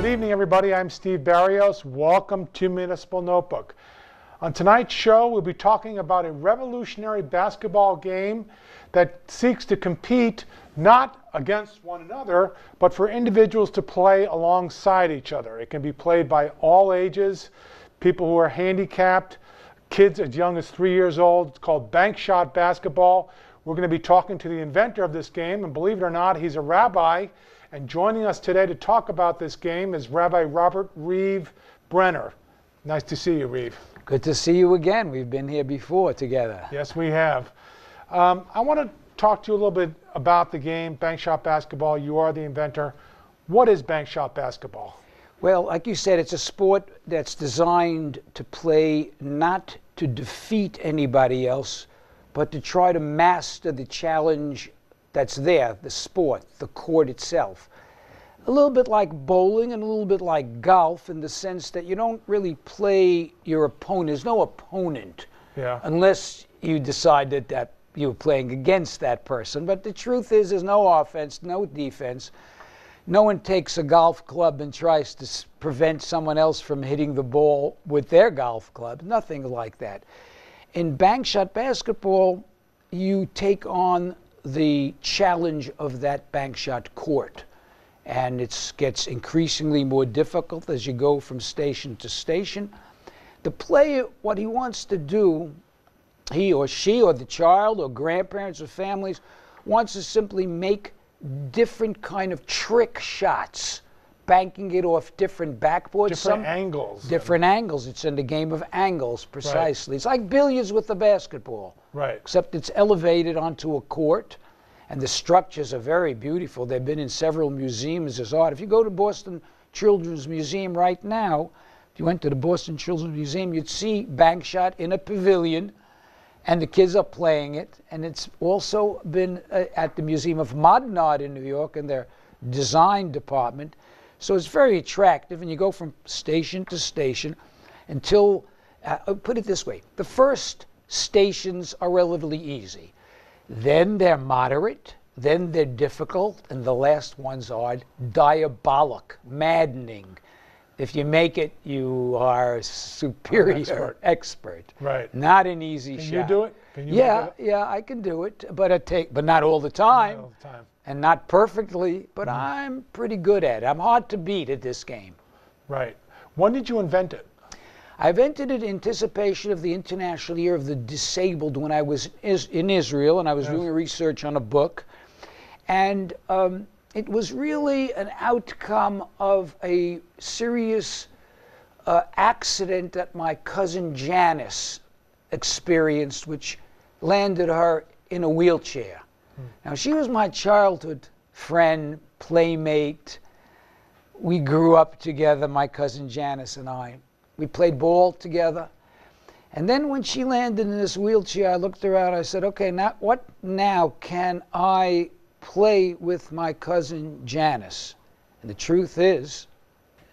evening, everybody. I'm Steve Barrios. Welcome to Municipal Notebook. On tonight's show, we'll be talking about a revolutionary basketball game that seeks to compete not against one another, but for individuals to play alongside each other. It can be played by all ages, people who are handicapped, kids as young as 3 years old. It's called Bankshot basketball. We're going to be talking to the inventor of this game, and believe it or not, he's a rabbi. And joining us today to talk about this game is Rabbi Robert Reeve Brenner. Nice to see you, Reeve. Good to see you again. We've been here before together. Yes, we have. I want to talk to you a little bit about the game, Bankshot basketball. You are the inventor. What is Bankshot basketball? Well, like you said, it's a sport that's designed to play not to defeat anybody else, but to try to master the challenge that's there, the sport, the court itself. A little bit like bowling and a little bit like golf in the sense that you don't really play your opponent. There's no opponent unless you decide that you're playing against that person. But the truth is there's no offense, no defense. No one takes a golf club and tries to prevent someone else from hitting the ball with their golf club. Nothing like that. In Bankshot basketball, you take on the challenge of that Bankshot court. And it gets increasingly more difficult as you go from station to station. The player, what he wants to do, he or she or the child or grandparents or families, wants to simply make different kind of trick shots, banking it off different backboards. Different angles. Different angles. It's in the game of angles, precisely. Right. It's like billiards with the basketball. Right. Except it's elevated onto a court. And the structures are very beautiful. They've been in several museums as art. If you go to Boston Children's Museum right now, if you went to the Boston Children's Museum, you'd see Bankshot in a pavilion, and the kids are playing it. And it's also been at the Museum of Modern Art in New York in their design department. So it's very attractive, and you go from station to station until, put it this way, the first stations are relatively easy. Then they're moderate, then they're difficult, and the last ones are diabolic, maddening. If you make it, you are a superior expert. Right. Not an easy shot. Can you do it? Can you yeah, I can do it, but not all the time. Not all the time. And not perfectly, but I'm pretty good at it. I'm hard to beat at this game. Right. When did you invent it? I invented it in anticipation of the International Year of the Disabled when I was in Israel, and I was doing research on a book. And it was really an outcome of a serious accident that my cousin Janice experienced, which landed her in a wheelchair. Now, she was my childhood friend, playmate. We grew up together, my cousin Janice and I. We played ball together. And then when she landed in this wheelchair, I looked around, I said, okay, what now can I play with my cousin Janice? And the truth is,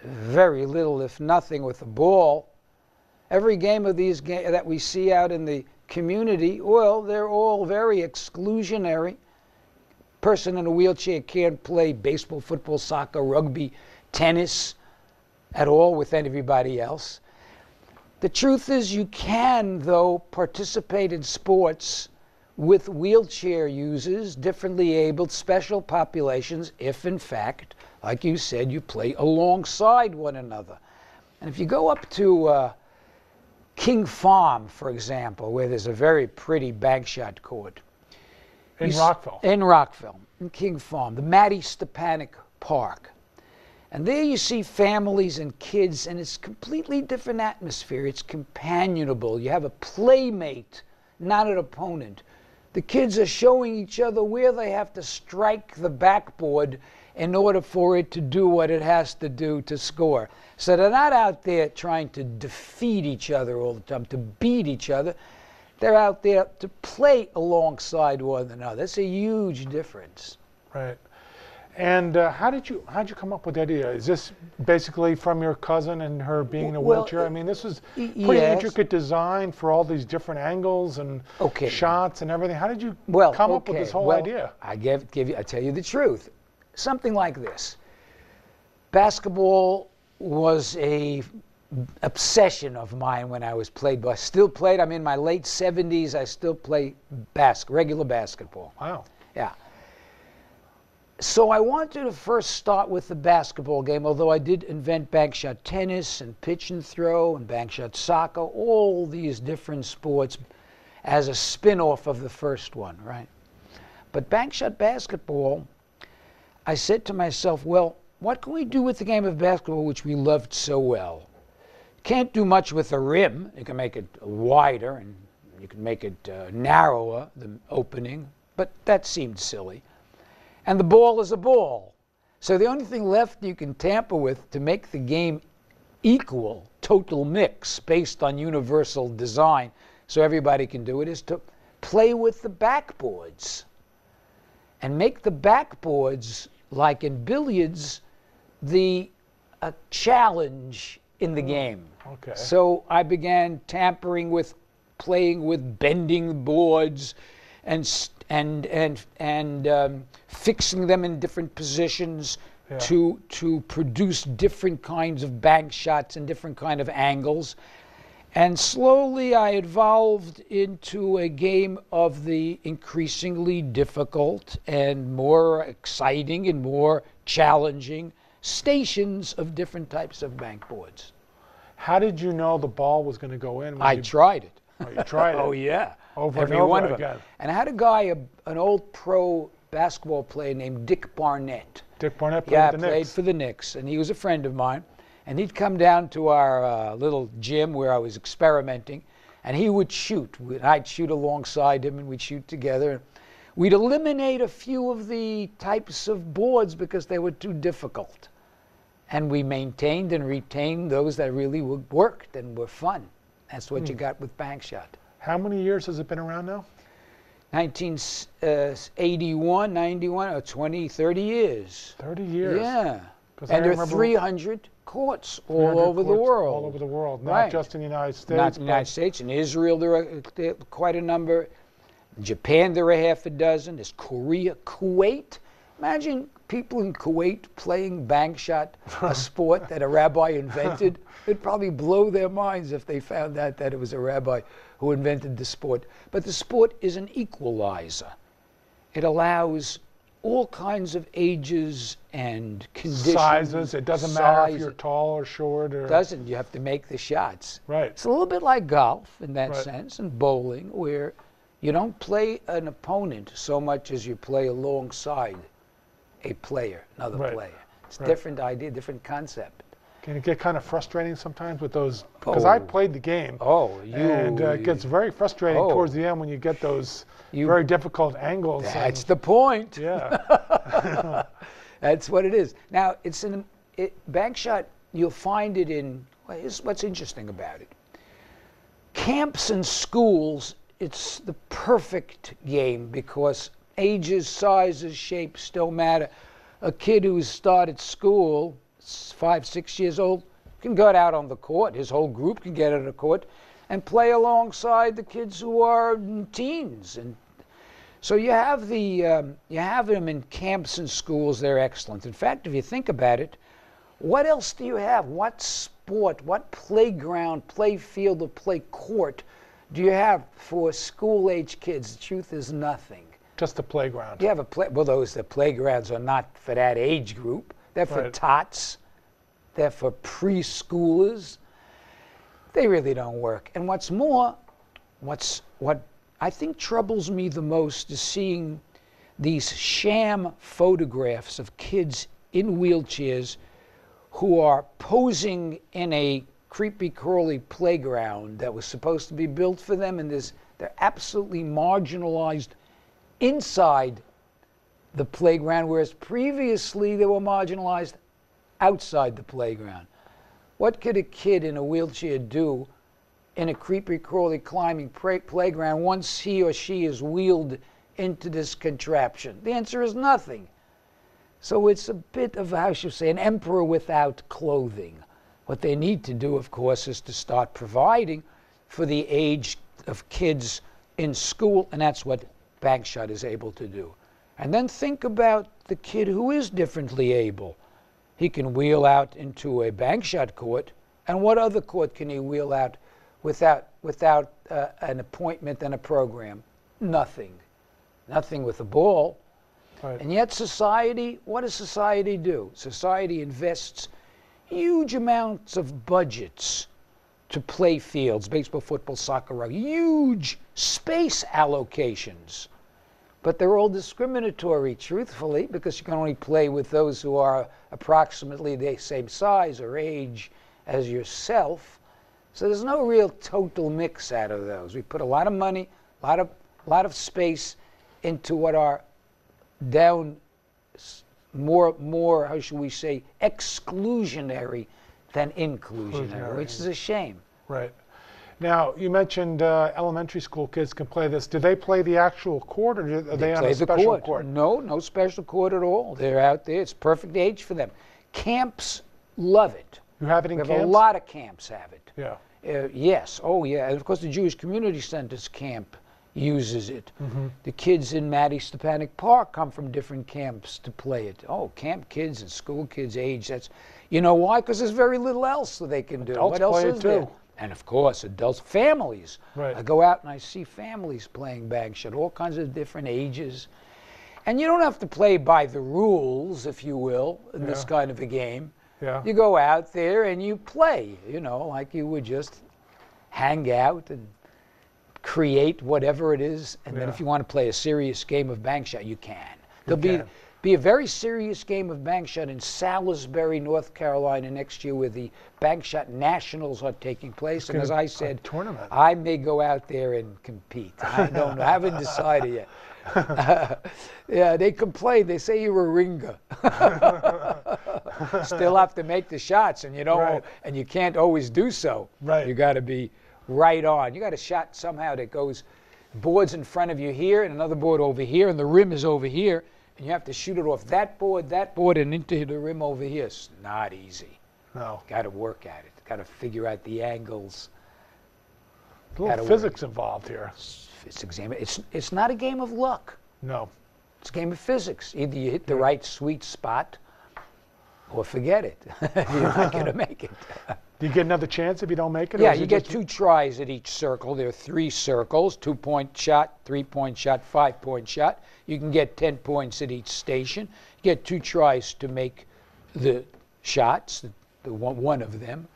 very little, if nothing, with the ball. Every game of these that we see out in the community, well, they're all very exclusionary. Person in a wheelchair can't play baseball, football, soccer, rugby, tennis at all with everybody else. The truth is you can, though, participate in sports with wheelchair users, differently abled, special populations, if in fact, like you said, you play alongside one another. And if you go up to King Farm, for example, where there's a very pretty Bankshot court. In Rockville. In Rockville, in King Farm, the Matty Stepanek Park. And there you see families and kids, and it's a completely different atmosphere. It's companionable. You have a playmate, not an opponent. The kids are showing each other where they have to strike the backboard in order for it to do what it has to do to score. So they're not out there trying to defeat each other all the time, to beat each other. They're out there to play alongside one another. That's a huge difference. Right. And how did you come up with the idea? Is this basically from your cousin and her being in a wheelchair? I mean, this was pretty intricate design for all these different angles and shots and everything. How did you come up with this whole idea? I tell you the truth. Something like this. Basketball was a obsession of mine when I was played. I still played. I'm in my late 70s. I still play regular basketball. Wow. Yeah. So I wanted to first start with the basketball game, although I did invent Bankshot tennis and pitch and throw and Bankshot soccer, all these different sports as a spin-off of the first one, right? But Bankshot basketball, I said to myself, well, what can we do with the game of basketball which we loved so well? Can't do much with the rim. You can make it wider and you can make it narrower, the opening, but that seemed silly. And the ball is a ball. So the only thing left you can tamper with to make the game equal, total mix, based on universal design, so everybody can do it, is to play with the backboards. And make the backboards, like in billiards, the challenge in the game. Okay. So I began tampering with, playing with bending boards and fixing them in different positions to produce different kinds of bank shots and different kind of angles. And slowly I evolved into a game of the increasingly difficult and more exciting and more challenging stations of different types of bank boards. How did you know the ball was going to go in? I tried it. Oh, you tried it? Oh, yeah. Over Every and over one of them. again. And I had a guy, an old pro basketball player named Dick Barnett. Dick Barnett played for the Knicks. Yeah, played for the Knicks, and he was a friend of mine. And he'd come down to our little gym where I was experimenting, and he would shoot. I'd shoot alongside him, and we'd shoot together. We'd eliminate a few of the types of boards because they were too difficult. And we maintained and retained those that really worked and were fun. That's what you got with Bankshot. How many years has it been around now? 1981, 91, or 20, 30 years. 30 years. Yeah. And there are 300 courts all over the world. All over the world, not Right. just in the United States. Not in the United States. In Israel, there are quite a number. In Japan, there are half a dozen. There's Korea, Kuwait. Imagine people in Kuwait playing Bankshot, a sport that a rabbi invented. It'd probably blow their minds if they found out that it was a rabbi who invented the sport. But the sport is an equalizer. It allows all kinds of ages and conditions. Sizes. It doesn't matter if you're tall or short. Or... It doesn't. You have to make the shots. Right. It's a little bit like golf in that Right. sense, and bowling, where you don't play an opponent so much as you play alongside a player, another Right. player. It's a Right. different idea, different concept. Can it get kind of frustrating sometimes with those? Because I played the game. And it gets very frustrating towards the end when you get those very difficult angles. That's the point. Yeah. That's what it is. Now, it's in Bankshot. You'll find it in. Here's what's interesting about it. Camps and schools. It's the perfect game because ages, sizes, shapes don't matter. A kid who's started school, 5, 6 years old, can go out on the court. His whole group can get on the court and play alongside the kids who are teens. And so you have them in camps and schools. They're excellent. In fact, if you think about it, what else do you have? What sport, what playground, play field, or play court do you have for school-age kids? The truth is nothing. Just a playground. You have the playgrounds are not for that age group. They're for tots. They're for preschoolers. They really don't work. And what's more, what I think troubles me the most is seeing these sham photographs of kids in wheelchairs who are posing in a creepy crawly playground that was supposed to be built for them, and they're absolutely marginalized inside the playground, whereas previously they were marginalized outside the playground. What could a kid in a wheelchair do in a creepy crawly climbing playground once he or she is wheeled into this contraption? The answer is nothing. So it's a bit of, how should I say, an emperor without clothing. What they need to do, of course, is to start providing for the age of kids in school, and that's what Bankshot is able to do. And then think about the kid who is differently able. he can wheel out into a Bankshot court. And what other court can he wheel out without an appointment and a program? Nothing. Nothing with a ball. Right. And yet society, what does society do? Society invests huge amounts of budgets to play fields, baseball, football, soccer, rugby, huge space allocations. But they're all discriminatory, truthfully, because you can only play with those who are approximately the same size or age as yourself. So there's no real total mix out of those. We put a lot of money, a lot of space into what are down more, how should we say, exclusionary than inclusionary, which is a shame. Right. Now, you mentioned elementary school kids can play this. Do they play the actual court, or are they on a special court? No, no special court at all. They're out there. It's perfect age for them. Camps love it. You have it in camps? A lot of camps have it. Yeah. Yes. Oh, yeah. And of course, the Jewish Community Center's camp uses it. Mm-hmm. The kids in Mattie Stepanek Park come from different camps to play it. Oh, camp kids and school kids age. That's, you know why? Because there's very little else that they can do. Adults what else play is it too. there? And of course, adults, families. Right. I go out and I see families playing Bankshot, all kinds of different ages. And you don't have to play by the rules, if you will, in this kind of a game. Yeah. You go out there and you play, you know, like you would just hang out and create whatever it is. And then if you want to play a serious game of Bankshot, you can. There'll be a very serious game of Bankshot in Salisbury, North Carolina next year, where the Bankshot Nationals are taking place. And as I said, tournament. I may go out there and compete. I don't know. I haven't decided yet. Yeah, they complain. They say you're a ringer. Still have to make the shots, and you don't, and you can't always do so. Right. You got to be right on. You got a shot somehow that goes boards in front of you here, and another board over here, and the rim is over here, and you have to shoot it off that board, and into the rim over here. It's not easy. No. Got to work at it. Got to figure out the angles. A little physics involved here. It's not a game of luck. No. It's a game of physics. Either you hit the right sweet spot, or forget it. You're not going to make it. Do you get another chance if you don't make it? Yeah, you get 2 tries at each circle. There are 3 circles: 2-point shot, 3-point shot, 5-point shot. You can get 10 points at each station. You get 2 tries to make the shots, the one of them.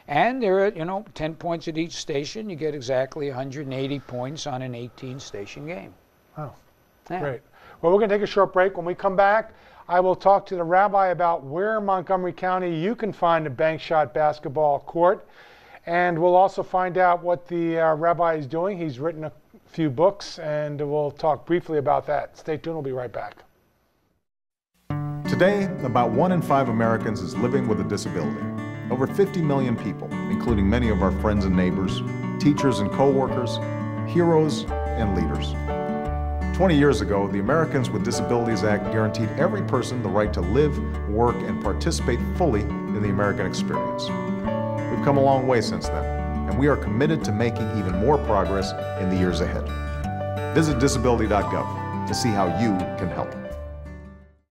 And there are, 10 points at each station. You get exactly 180 points on an 18-station game. Oh, yeah. Great. Well, we're going to take a short break. When we come back, I will talk to the rabbi about where in Montgomery County you can find a Bankshot basketball court. And we'll also find out what the rabbi is doing. He's written a few books, and we'll talk briefly about that. Stay tuned. We'll be right back. Today, about 1 in 5 Americans is living with a disability. Over 50 million people, including many of our friends and neighbors, teachers and co-workers, heroes and leaders. 20 years ago, the Americans with Disabilities Act guaranteed every person the right to live, work, and participate fully in the American experience. We've come a long way since then, and we are committed to making even more progress in the years ahead. Visit disability.gov to see how you can help.